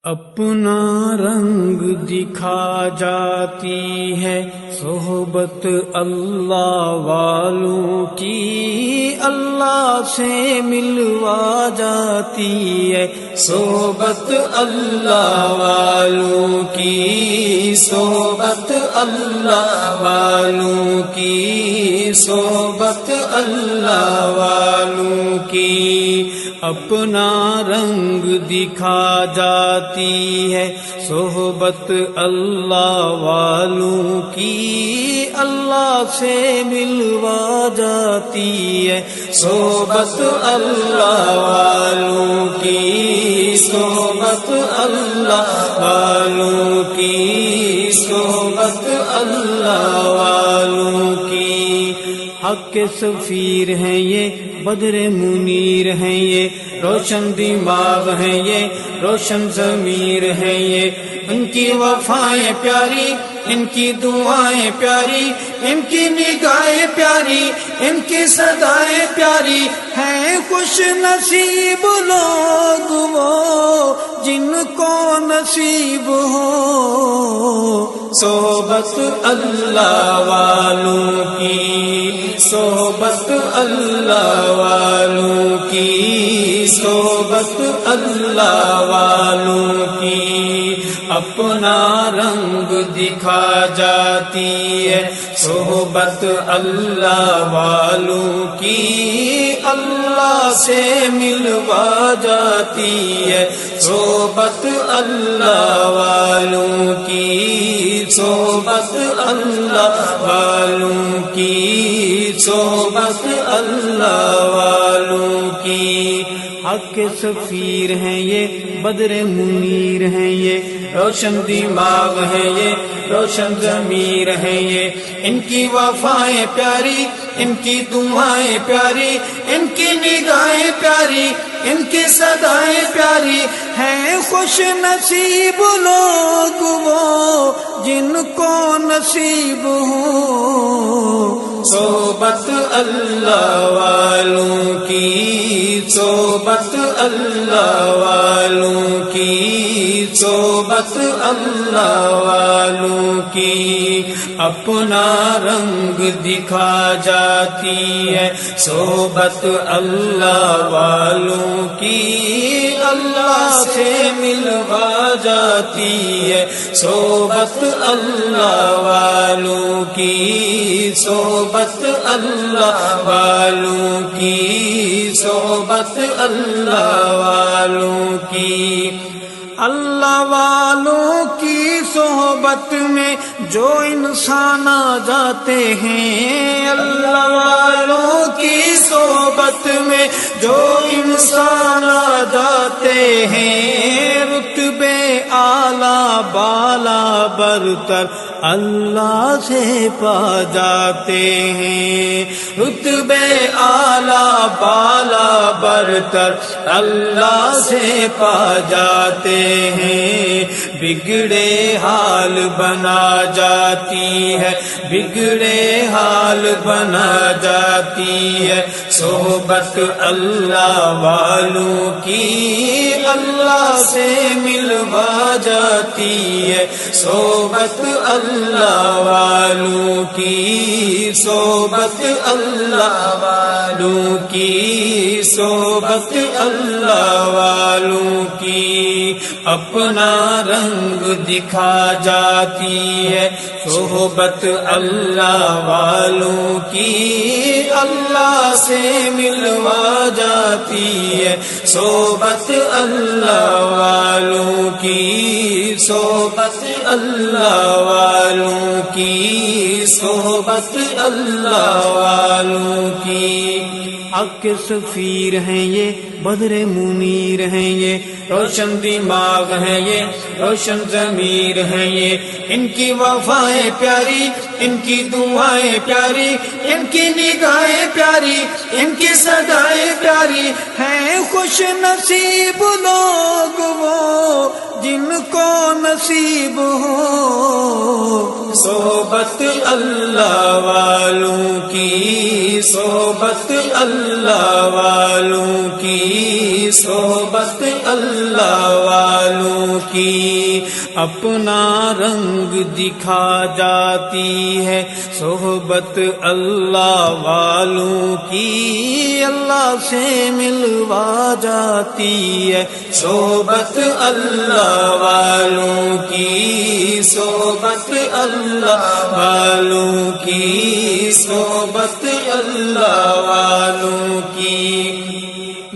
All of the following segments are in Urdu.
اپنا رنگ دکھا جاتی ہے صحبت اللہ والوں کی، اللہ سے ملوا جاتی ہے صحبت اللہ والوں کی، صحبت اللہ والوں کی، صحبت اللہ والوں کی، اپنا رنگ دکھا جاتی ہے صحبت اللہ والوں کی، اللہ سے ملوا جاتی ہے صحبت اللہ والوں کی، صحبت اللہ والوں کی، صحبت اللہ والوں کی، حق کے سفیر ہیں یہ، بدر منیر ہیں یہ، روشن دماغ ہیں یہ، روشن ضمیر ہیں یہ، ان کی وفائیں پیاری، ان کی دعائیں پیاری، ان کی نگاہیں پیاری، ان کی صدائیں پیاری، ہیں خوش نصیب لوگ وہ جن کو نصیب ہو صحبت اللہ والوں کی، صحبت اللہ والوں کی، صحبت اللہ والوں کی، اپنا رنگ دکھا جاتی ہے صحبت اللہ والوں کی، اللہ سے ملوا جاتی ہے صحبت اللہ والوں کی، صحبت اللہ والوں کی، صحبت اللہ والوں کی، حق کے سفیر ہیں یہ، بدر منیر ہیں یہ، روشن دماغ ہیں یہ، روشن ضمیر ہیں یہ، ان کی وفائیں پیاری، ان کی دعائیں پیاری، ان کی نگاہیں پیاری، ان کی صدائیں پیاری، ہیں خوش نصیب لوگ وہ جن کو نصیب ہو صحبت اللہ والوں کی، صحبت اللہ والوں کی، صحبت اللہ والوں کی، اپنا رنگ دکھا جاتی ہے صحبت اللہ والوں کی، اللہ سے ملوا جاتی ہے صحبت اللہ والوں کی، صحبت اللہ والوں کی، صحبت اللہ والوں کی، اللہ والوں کی صحبت میں جو انسان آ جاتے ہیں، اللہ والوں کی صحبت میں جو انسان آ جاتے ہیں، رتبے اعلیٰ بالا برتر اللہ سے پا جاتے ہیں، رتبے اعلیٰ بالا برتر اللہ سے پا جاتے ہیں، بگڑے حال بنا جاتی ہے، بگڑے حال بنا جاتی ہے صحبت اللہ والوں کی، اللہ سے ملوا جاتی ہے صحبت اللہ والوں کی، صحبت اللہ والوں کی، صحبت اللہ والوں کی، اپنا رنگ دکھا جاتی ہے صحبت اللہ والوں کی، اللہ سے ملوا جاتی ہے صحبت اللہ والوں کی، صحبت اللہ والوں کی، صحبت اللہ والوں کی، حق کے سفیر ہیں یہ، بدر منیر ہیں یہ، روشن دماغ ہیں یہ، روشن ضمیر ہیں یہ، ان کی وفائیں پیاری، ان کی دعائیں پیاری، ان کی نگاہیں پیاری، ان کی صدائیں پیاری، ہیں خوش نصیب لوگ وہ جن کو نصیب ہو، صحبت اللہ والوں کی، صحبت اللہ والوں کی، صحبت اللہ والوں کی اپنا رنگ دکھا جاتی ہے صحبت اللہ والوں کی، اللہ سے ملوا جاتی ہے صحبت اللہ والوں کی، صحبت اللہ والوں کی، صحبت اللہ والوں کی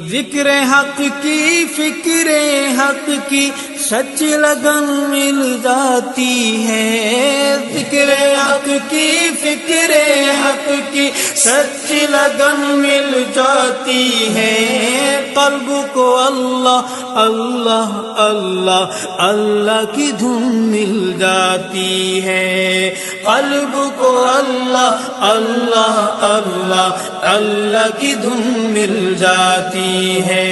ذکر حق کی فکر حق کی سچ لگن مل جاتی ہے، ذکر حق کی فکر حق کی سچ لگن مل جاتی ہے، قلب کو اللہ اللہ اللہ اللہ کی دھن مل جاتی ہے، قلب کو اللہ اللہ اللہ اللہ کی دھن مل جاتی ہے،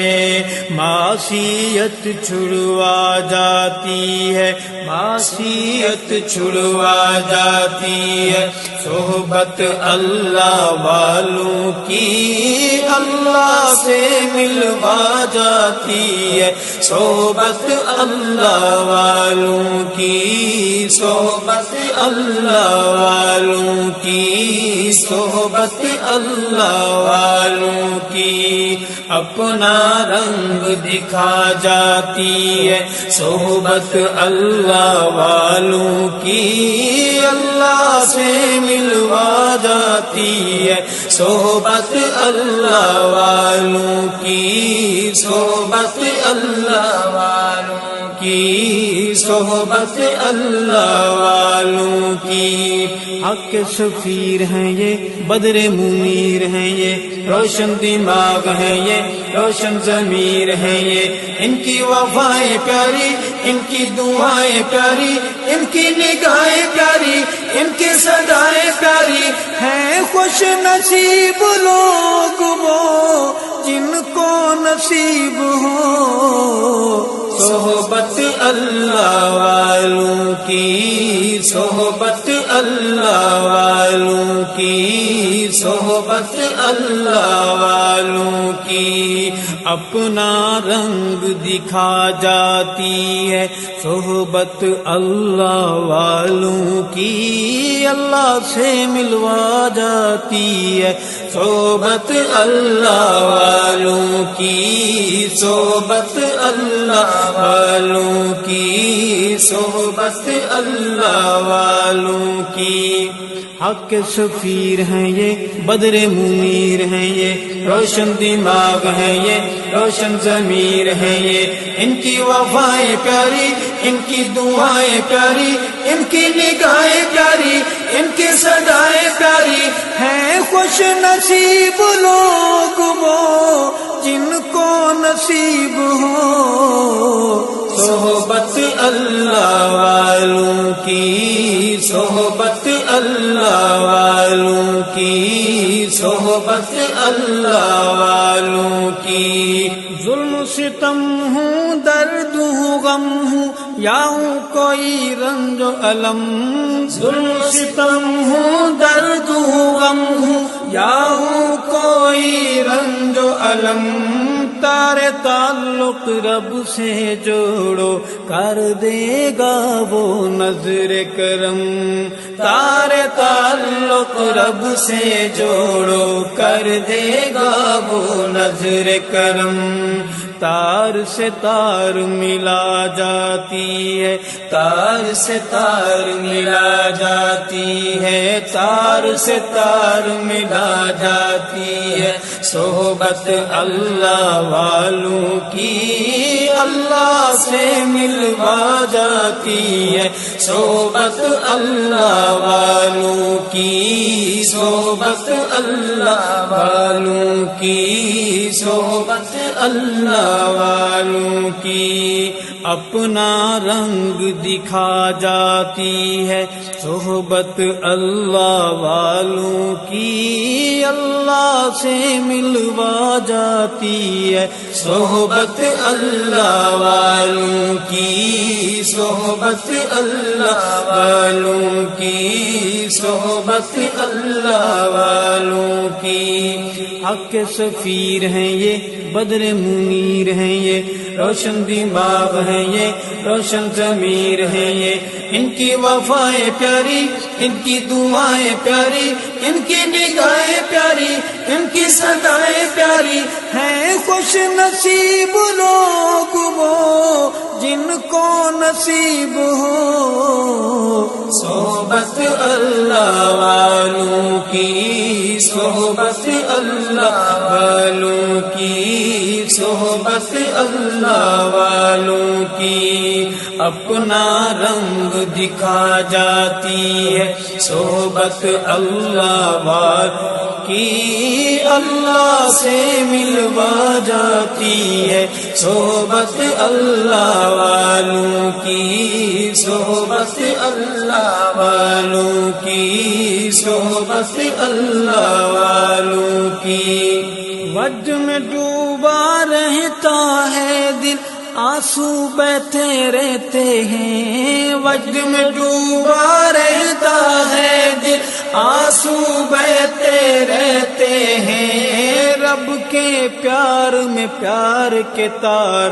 معصیت چھڑوا جاتی ہے، معصیت چھڑوا جاتی ہے، صحبت اللہ والوں کی اللہ سے ملوا جاتی ہے، صحبت اللہ والوں کی، صحبت اللہ والوں کی، صحبت اللہ والوں کی اپنا رنگ دکھا جاتی ہے صحبت اللہ والوں کی، اللہ سے ملوا جاتی ہے صحبت اللہ والوں کی، صحبت اللہ والوں کی، صحبت اللہ والوں کی حق کے سفیر ہیں یہ، بدر منیر ہیں یہ، روشن دماغ ہیں یہ، روشن ضمیر ہیں یہ، ان کی وفائیں پیاری، ان کی دعائیں پیاری، ان کی نگاہیں پیاری، ان کی صدائیں پیاری ہیں، خوش نصیب لوگ وہ جن کو نصیب ہو صحبت اللہ والوں کی، صحبت اللہ والوں کی، صحبت اللہ والوں کی اپنا رنگ دکھا جاتی ہے صحبت اللہ والوں کی، اللہ سے ملوا جاتی ہے صحبت اللہ والوں کی، صحبت اللہ والوں کی، صحبت اللہ والوں کی حق کے سفیر ہیں یہ، بدر منیر ہیں یہ، روشن دماغ ہیں یہ، روشن ضمیر ہیں یہ، ان کی وفائیں پیاری، ان کی دعائیں پیاری، ان کی نگاہیں پیاری، ان کی صدائیں پیاری ہیں، خوش نصیب لوگ وہ جن کو نصیب ہو صحبت اللہ والوں کی، صحبت اللہ والوں کی، صحبت اللہ والوں کی ظلم ستم ہوں درد ہوں غم ہوں یا ہوں کوئی رنج و علم، ظلم ستم ہوں درد ہوں غم ہوں یا ہوں کوئی رنج و علم، تارے تعلق رب سے جوڑو کر دے گا وہ نظر کرم، تارے تعلق رب سے جوڑو کر دے گا وہ نظر کرم، تار سے تار ملا جاتی ہے، تار سے تار ملا جاتی ہے، تار سے تار ملا جاتی ہے صحبت اللہ والوں کی، اللہ سے ملوا جاتی ہے صحبت اللہ والوں کی، صحبت اللہ والوں کی، صحبت اللہ والوں کی اپنا رنگ دکھا جاتی ہے صحبت اللہ والوں کی، اللہ سے ملوا جاتی ہے صحبت اللہ والوں کی، صحبت اللہ والوں کی، صحبت اللہ والوں کی۔ حق کے سفیر ہیں یہ، بدر منیر ہیں یہ، روشن دماغ ہیں یہ، روشن ضمیر ہیں یہ۔ ان کی وفائیں پیاری، ان کی دعائیں پیاری، ان کی نگاہیں پیاری، ان کی صدائیں پیاری۔ ہیں خوش نصیب لوگ وہ جن کو نصیب ہو صحبت اللہ والوں کی، صحبت اللہ والوں کی، صحبت اللہ والوں کی۔ اپنا رنگ دکھا جاتی ہے صحبت اللہ والوں کی، اللہ سے ملوا جاتی ہے صحبت اللہ والوں کی، صحبت اللہ والوں کی، صحبت اللہ والوں کی۔ وجد میں ڈوبا رہتا ہے دل، آنسو بہتے رہتے ہیں۔ وجد میں ڈوبا رہتا ہے دل، آنسو بہتے رہتے ہیں۔ رب کے پیار میں پیار کے تار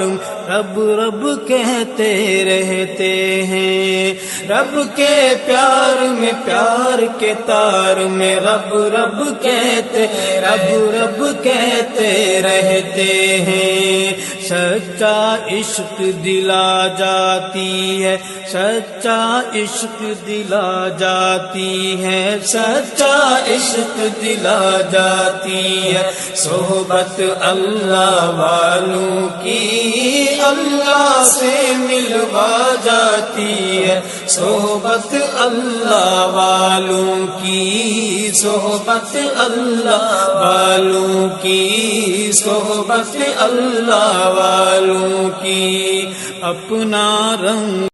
رب رب کہتے رہتے ہیں۔ رب کے پیار میں پیار کے تار میں رب رب کہتے، رب رب کہتے رہتے ہیں۔ سچا عشق دلا جاتی ہے، سچا عشق دلا جاتی ہے، سچا عشق دلا جاتی ہے صحبت اللہ والوں کی، اللہ سے ملوا جاتی ہے صحبت اللہ والوں کی، صحبت اللہ والوں کی، صحبت اللہ والوں کی۔ اپنا رنگ